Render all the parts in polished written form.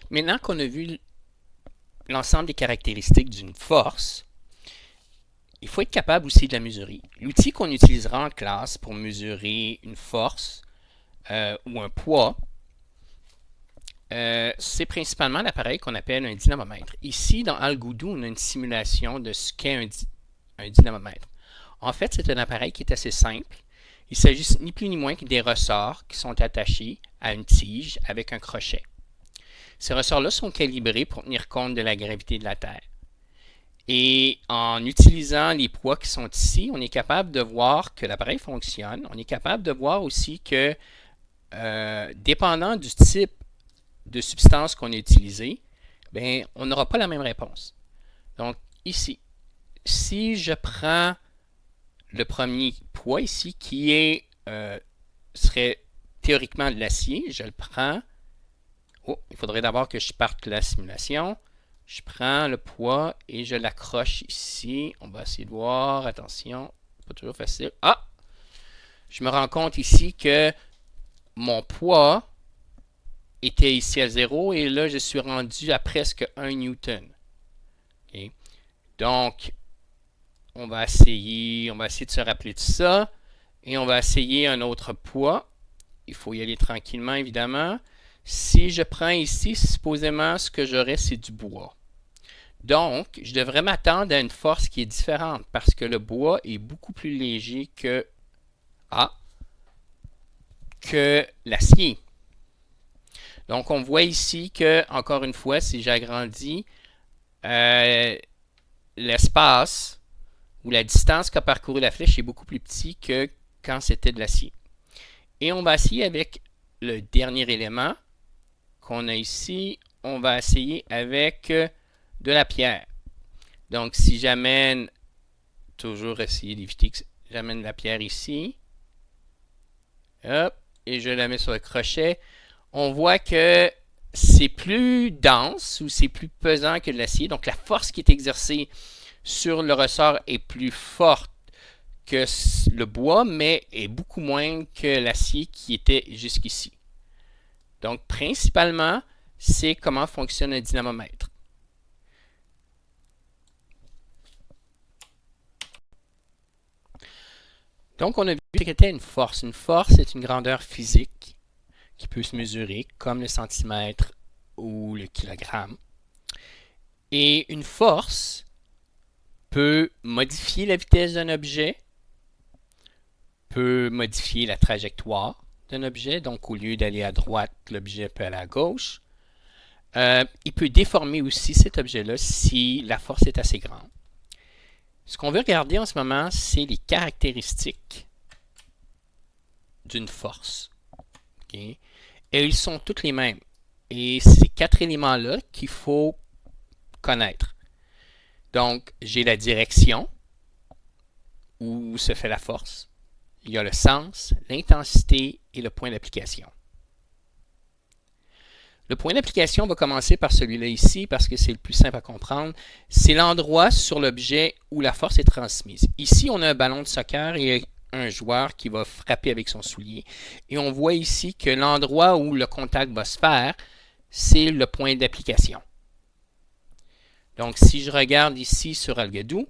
Maintenant qu'on a vu l'ensemble des caractéristiques d'une force, il faut être capable aussi de la mesurer. L'outil qu'on utilisera en classe pour mesurer une force ou un poids, c'est principalement l'appareil qu'on appelle un dynamomètre. Ici, dans Algoudou, on a une simulation de ce qu'est un dynamomètre. En fait, c'est un appareil qui est assez simple. Il s'agit ni plus ni moins que des ressorts qui sont attachés à une tige avec un crochet. Ces ressorts-là sont calibrés pour tenir compte de la gravité de la Terre. Et en utilisant les poids qui sont ici, on est capable de voir que l'appareil fonctionne. On est capable de voir aussi que, dépendant du type de substance qu'on a utilisé, ben, on n'aura pas la même réponse. Donc, ici, si je prends le premier poids ici, qui serait théoriquement de l'acier, je le prends. Oh, il faudrait d'abord que je parte la simulation. Je prends le poids et je l'accroche ici. On va essayer de voir. Attention, pas toujours facile. Ah! Je me rends compte ici que mon poids était ici à 0 et là, je suis rendu à presque 1 newton. Okay. Donc, on va essayer de se rappeler de ça et on va essayer un autre poids. Il faut y aller tranquillement, évidemment. Si je prends ici, supposément, ce que j'aurai, c'est du bois. Donc, je devrais m'attendre à une force qui est différente parce que le bois est beaucoup plus léger que l'acier. Donc, on voit ici que, encore une fois, si j'agrandis, l'espace ou la distance qu'a parcouru la flèche est beaucoup plus petit que quand c'était de l'acier. Et on va essayer avec le dernier élément qu'on a ici. On va essayer avec de la pierre. Donc, si j'amène, toujours essayer d'éviter que j'amène la pierre ici, hop, et je la mets sur le crochet, on voit que c'est plus dense ou c'est plus pesant que de l'acier. Donc, la force qui est exercée sur le ressort est plus forte que le bois, mais est beaucoup moins que l'acier qui était jusqu'ici. Donc, principalement, c'est comment fonctionne un dynamomètre. Donc, on a vu ce qu'était une force. Une force, c'est une grandeur physique qui peut se mesurer comme le centimètre ou le kilogramme. Et une force peut modifier la vitesse d'un objet, peut modifier la trajectoire d'un objet. Donc, au lieu d'aller à droite, l'objet peut aller à gauche. Il peut déformer aussi cet objet-là si la force est assez grande. Ce qu'on veut regarder en ce moment, c'est les caractéristiques d'une force. Okay? Et ils sont toutes les mêmes. Et c'est ces 4 éléments-là qu'il faut connaître. Donc, j'ai la direction où se fait la force. Il y a le sens, l'intensité et le point d'application. Le point d'application va commencer par celui-là ici parce que c'est le plus simple à comprendre. C'est l'endroit sur l'objet où la force est transmise. Ici, on a un ballon de soccer et un joueur qui va frapper avec son soulier. Et on voit ici que l'endroit où le contact va se faire, c'est le point d'application. Donc, si je regarde ici sur Algoudou,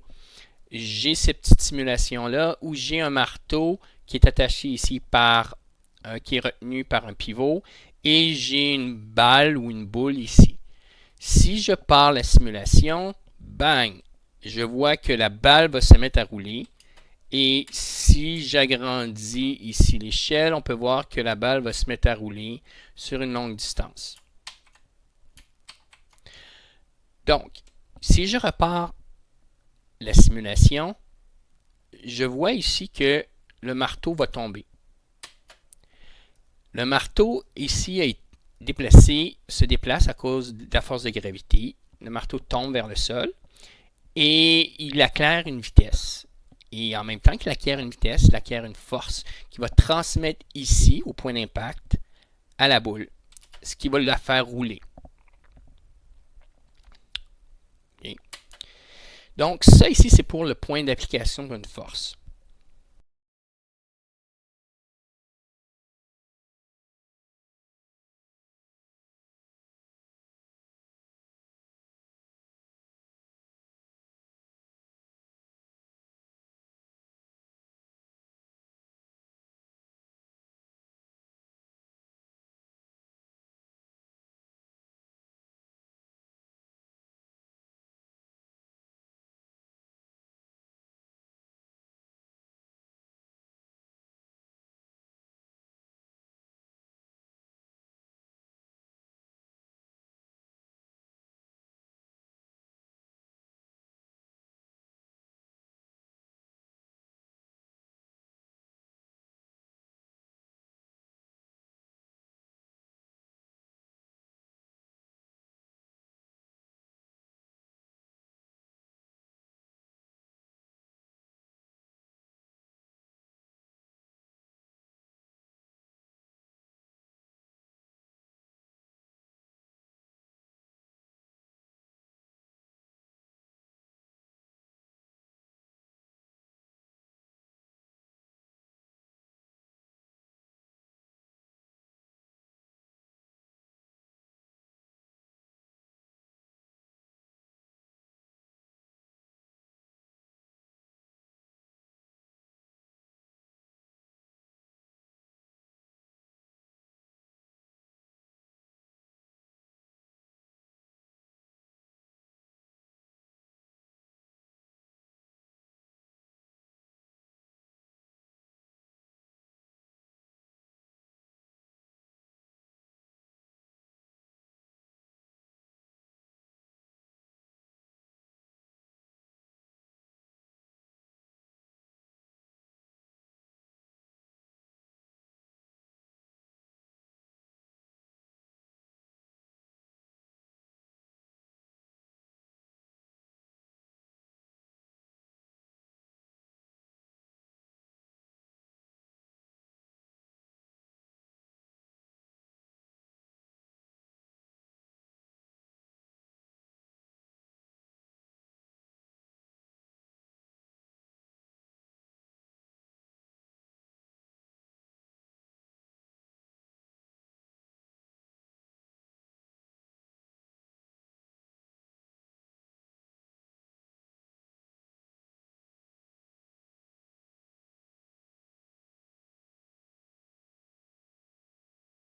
j'ai cette petite simulation-là où j'ai un marteau qui est attaché ici qui est retenu par un pivot et j'ai une balle ou une boule ici. Si je pars la simulation, bang, je vois que la balle va se mettre à rouler. Et si j'agrandis ici l'échelle, on peut voir que la balle va se mettre à rouler sur une longue distance. Donc, si je repars la simulation, je vois ici que le marteau va tomber. Le marteau ici se déplace à cause de la force de gravité. Le marteau tombe vers le sol et il acquiert une vitesse. Et en même temps qu'il acquiert une vitesse, il acquiert une force qui va transmettre ici, au point d'impact, à la boule, ce qui va la faire rouler. Okay. Donc, ça ici, c'est pour le point d'application d'une force.